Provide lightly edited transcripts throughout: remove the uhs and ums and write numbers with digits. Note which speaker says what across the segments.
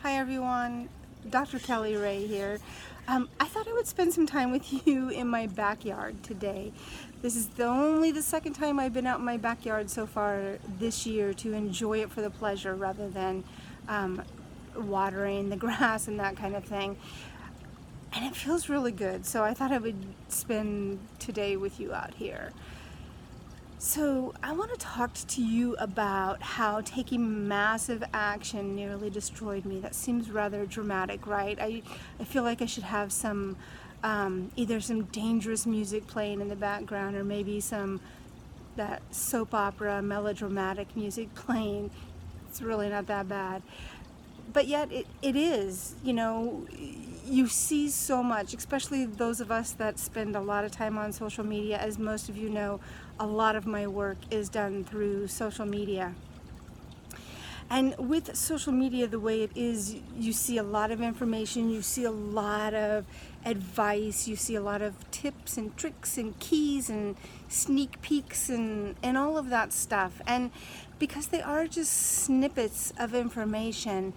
Speaker 1: Hi everyone, Dr. Kelly Ray here. I thought I would spend some time with you in my backyard today. This is only the second time I've been out in my backyard so far this year to enjoy it for the pleasure rather than watering the grass and that kind of thing. And it feels really good, so I thought I would spend today with you out here. So I want to talk to you about how taking massive action nearly destroyed me. That seems rather dramatic, right? I feel like I should have some, either some dangerous music playing in the background or maybe that soap opera melodramatic music playing. It's really not that bad. But yet it is, you see so much, especially those of us that spend a lot of time on social media. As most of you know, a lot of my work is done through social media. And with social media the way it is, you see a lot of information, you see a lot of advice, you see a lot of tips and tricks and keys and sneak peeks and all of that stuff. And because they are just snippets of information,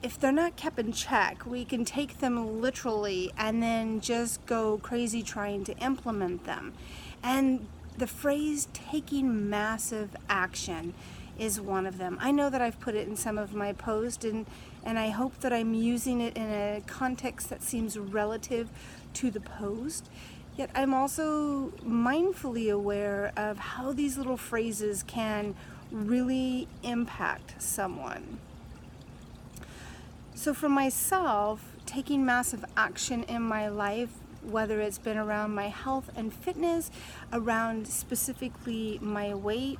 Speaker 1: if they're not kept in check, we can take them literally and then just go crazy trying to implement them. And the phrase taking massive action is one of them. I know that I've put it in some of my posts and I hope that I'm using it in a context that seems relative to the post. Yet I'm also mindfully aware of how these little phrases can really impact someone. So for myself, taking massive action in my life, whether it's been around my health and fitness, around specifically my weight,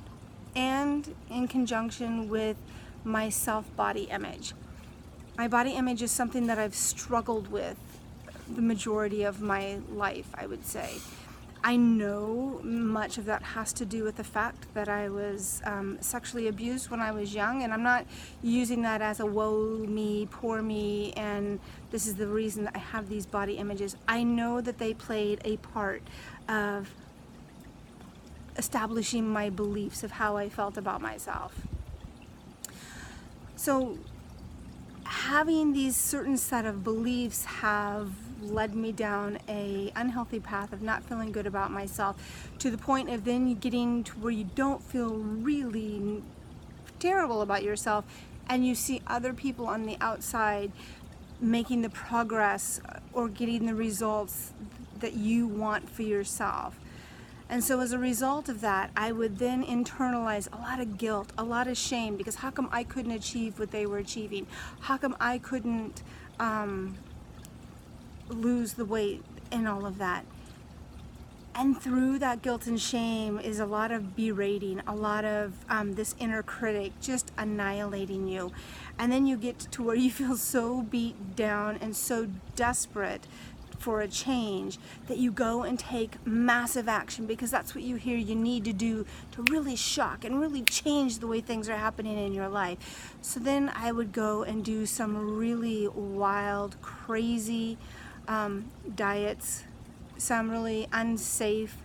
Speaker 1: and in conjunction with my self-body image. My body image is something that I've struggled with the majority of my life, I would say. I know much of that has to do with the fact that I was sexually abused when I was young, and I'm not using that as a woe me, poor me, and this is the reason that I have these body images. I know that they played a part of establishing my beliefs of how I felt about myself. So having these certain set of beliefs have led me down a unhealthy path of not feeling good about myself, to the point of then getting to where you don't feel really terrible about yourself and you see other people on the outside making the progress or getting the results that you want for yourself. And so as a result of that, I would then internalize a lot of guilt, a lot of shame, because how come I couldn't achieve what they were achieving? How come I couldn't lose the weight and all of that? And through that guilt and shame is a lot of berating, a lot of this inner critic just annihilating you. And then you get to where you feel so beat down and so desperate for a change that you go and take massive action, because that's what you hear you need to do to really shock and really change the way things are happening in your life. So then I would go and do some really wild, crazy diets, some really unsafe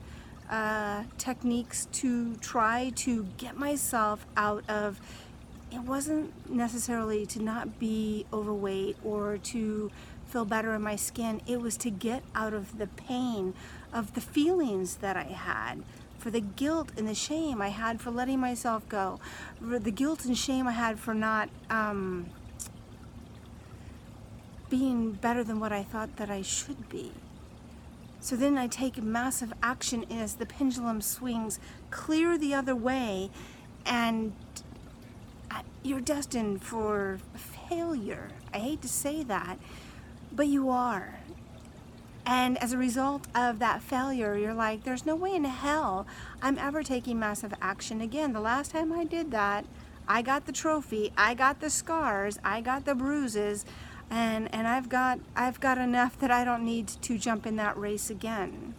Speaker 1: techniques to try to get myself out of. It wasn't necessarily to not be overweight or to feel better in my skin. It was to get out of the pain of the feelings that I had, for the guilt and the shame I had for letting myself go, for the guilt and shame I had for not being better than what I thought that I should be. So then I take massive action as the pendulum swings clear the other way, and you're destined for failure. I hate to say that, but you are. And as a result of that failure, you're like, there's no way in hell I'm ever taking massive action again. The last time I did that, I got the trophy, I got the scars, I got the bruises, and I've got enough that I don't need to jump in that race again.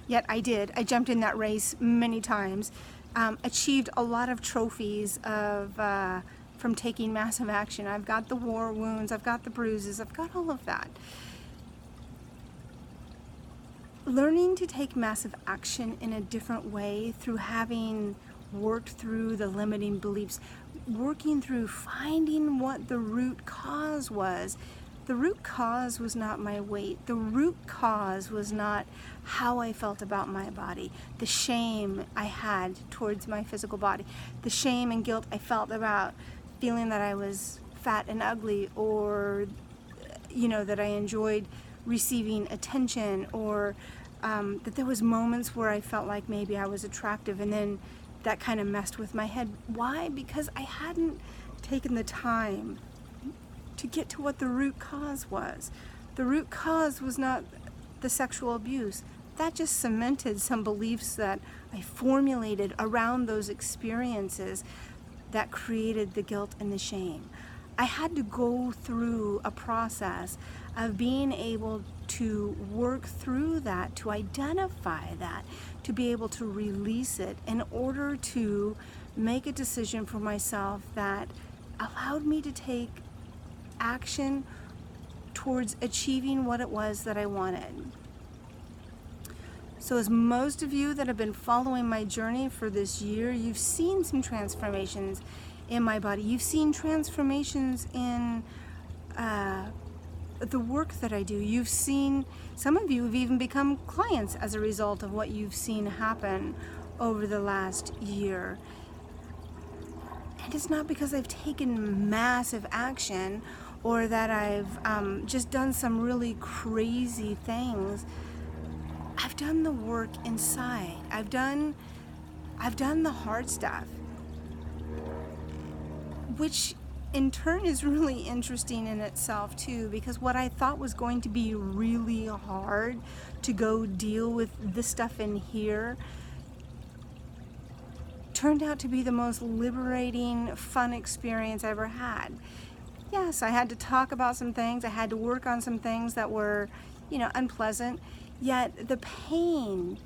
Speaker 1: Yet I did. I jumped in that race many times, achieved a lot of trophies from taking massive action. I've got the war wounds, I've got the bruises, I've got all of that. Learning to take massive action in a different way through having worked through the limiting beliefs, working through finding what the root cause was. The root cause was not my weight. The root cause was not how I felt about my body, the shame I had towards my physical body, the shame and guilt I felt about feeling that I was fat and ugly, or that I enjoyed receiving attention, or that there was moments where I felt like maybe I was attractive, and then that kind of messed with my head. Why? Because I hadn't taken the time to get to what the root cause was. The root cause was not the sexual abuse. That just cemented some beliefs that I formulated around those experiences that created the guilt and the shame. I had to go through a process of being able to work through that, to identify that, to be able to release it in order to make a decision for myself that allowed me to take action towards achieving what it was that I wanted. So as most of you that have been following my journey for this year, you've seen some transformations in my body. You've seen transformations in the work that I do. You've seen, some of you have even become clients as a result of what you've seen happen over the last year. And it's not because I've taken massive action or that I've just done some really crazy things. I've done the work inside. I've done the hard stuff, which in turn is really interesting in itself too, because what I thought was going to be really hard to go deal with this stuff in here turned out to be the most liberating, fun experience I ever had. Yes, I had to talk about some things, I had to work on some things that were, unpleasant, yet the pain,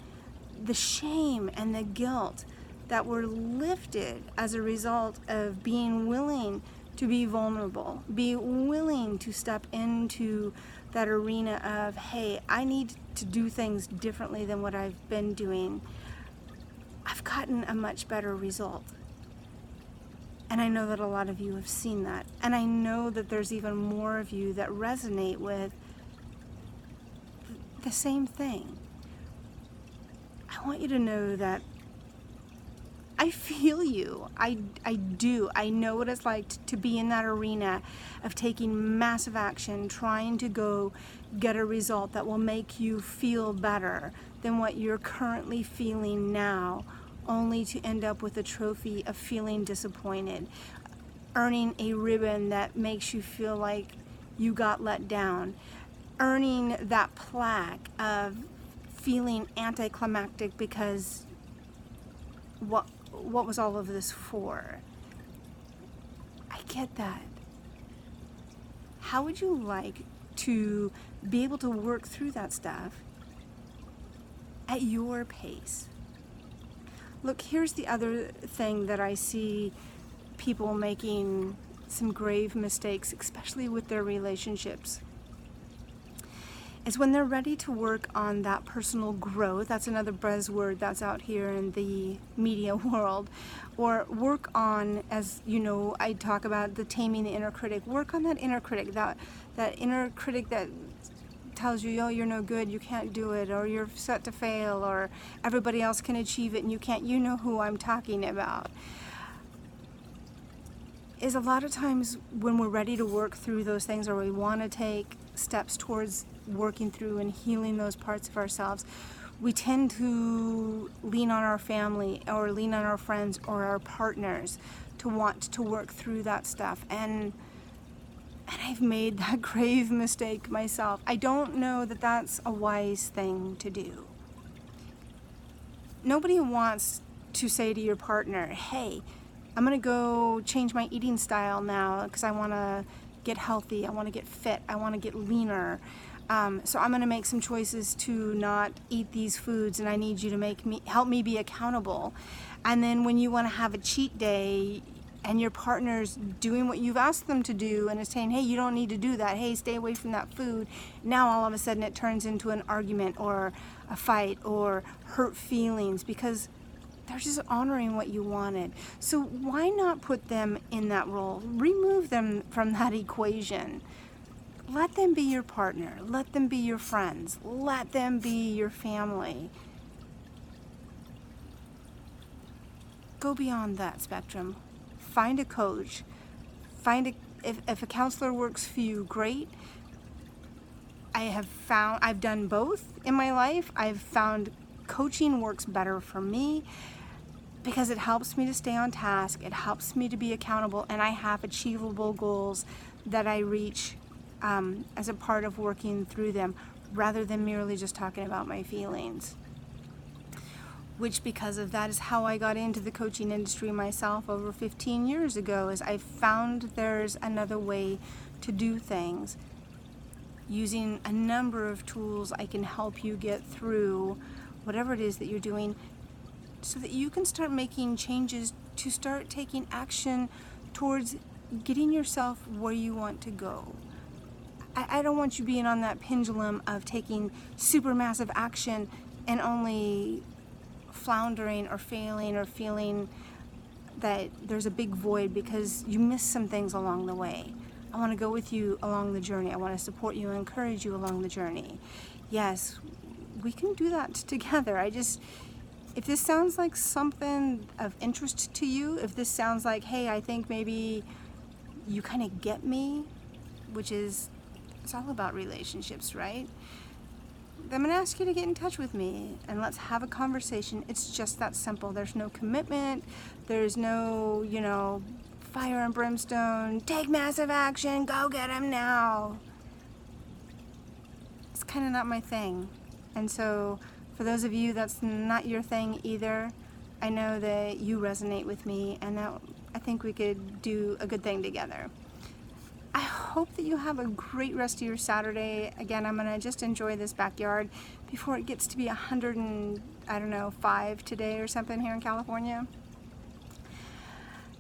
Speaker 1: the shame, and the guilt that were lifted as a result of being willing to be vulnerable, be willing to step into that arena of, hey, I need to do things differently than what I've been doing. I've gotten a much better result. And I know that a lot of you have seen that. And I know that there's even more of you that resonate with the same thing. I want you to know that I feel you. I do. I know what it's like to be in that arena of taking massive action, trying to go get a result that will make you feel better than what you're currently feeling now, only to end up with a trophy of feeling disappointed, earning a ribbon that makes you feel like you got let down, earning that plaque of feeling anticlimactic because what was all of this for? I get that. How would you like to be able to work through that stuff at your pace? Look, here's the other thing that I see people making some grave mistakes, especially with their relationships, is when they're ready to work on that personal growth. That's another buzzword that's out here in the media world. Or work on, as you know, I talk about the taming the inner critic. Work on that inner critic, that inner critic that tells you, oh, you're no good, you can't do it, or you're set to fail, or everybody else can achieve it and you can't. You know who I'm talking about. Is a lot of times when we're ready to work through those things, or we want to take steps towards working through and healing those parts of ourselves, we tend to lean on our family or lean on our friends or our partners to want to work through that stuff. And I've made that grave mistake myself. I don't know that that's a wise thing to do. Nobody wants to say to your partner, hey, I'm going to go change my eating style now because I want to get healthy, I want to get fit, I want to get leaner. So I'm going to make some choices to not eat these foods, and I need you to help me be accountable. And then when you want to have a cheat day and your partner's doing what you've asked them to do and is saying, hey, you don't need to do that, hey, stay away from that food, now all of a sudden it turns into an argument or a fight or hurt feelings because they're just honoring what you wanted. So why not put them in that role? Remove them from that equation. Let them be your partner. Let them be your friends. Let them be your family. Go beyond that spectrum. Find a coach. If a counselor works for you, great. I've done both in my life. I've found coaching works better for me because it helps me to stay on task. It helps me to be accountable, and I have achievable goals that I reach as a part of working through them, rather than merely just talking about my feelings. Which, because of that, is how I got into the coaching industry myself over 15 years ago, is I found there's another way to do things. Using a number of tools, I can help you get through whatever it is that you're doing so that you can start making changes to start taking action towards getting yourself where you want to go. I don't want you being on that pendulum of taking super massive action and only floundering or failing or feeling that there's a big void because you missed some things along the way. I want to go with you along the journey. I want to support you and encourage you along the journey. Yes, we can do that together. If this sounds like something of interest to you, if this sounds like, hey, I think maybe you kind of get me, which is, it's all about relationships, right? I'm going to ask you to get in touch with me and let's have a conversation. It's just that simple. There's no commitment. There's no, fire and brimstone, take massive action, go get him now. It's kind of not my thing. And so for those of you that's not your thing either, I know that you resonate with me and that I think we could do a good thing together. I hope that you have a great rest of your Saturday. Again, I'm gonna just enjoy this backyard before it gets to be 105 today or something here in California.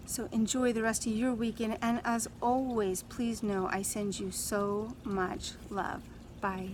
Speaker 1: So enjoy the rest of your weekend, and as always, please know I send you so much love. Bye.